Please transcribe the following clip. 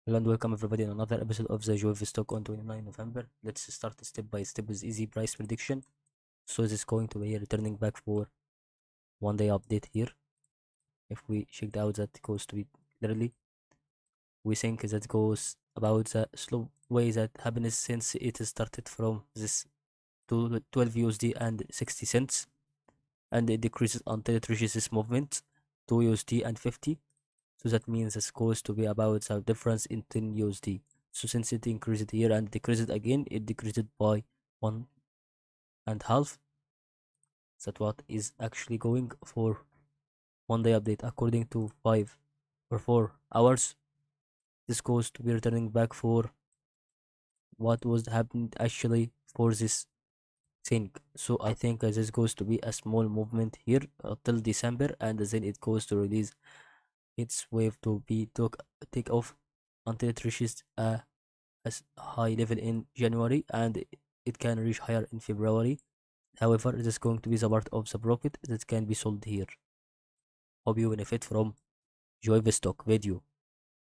Hello and welcome everybody in another episode of the GOEV stock on 29 November. Let's start step by step with easy price prediction. So this is going to be returning back for 1 day update here. If we checked out that goes to be literally, we think that goes about the slow way that happens since it started from this 12 USD and 60 cents, and it decreases until it reaches this movement 2 USD and 50. So that means this goes to be about the difference in 10 USD. So since it increased here and decreased again, it decreased by 1.5. That what is actually going for 1 day update according to 5 or 4 hours. This goes to be returning back for what was happened actually for this thing. So I think this goes to be a small movement here till December, and then it goes to release its wave to be take off until it reaches a high level in January, and it can reach higher in February. However, it is going to be the part of the profit that can be sold here. Hope you benefit from Joy stock video.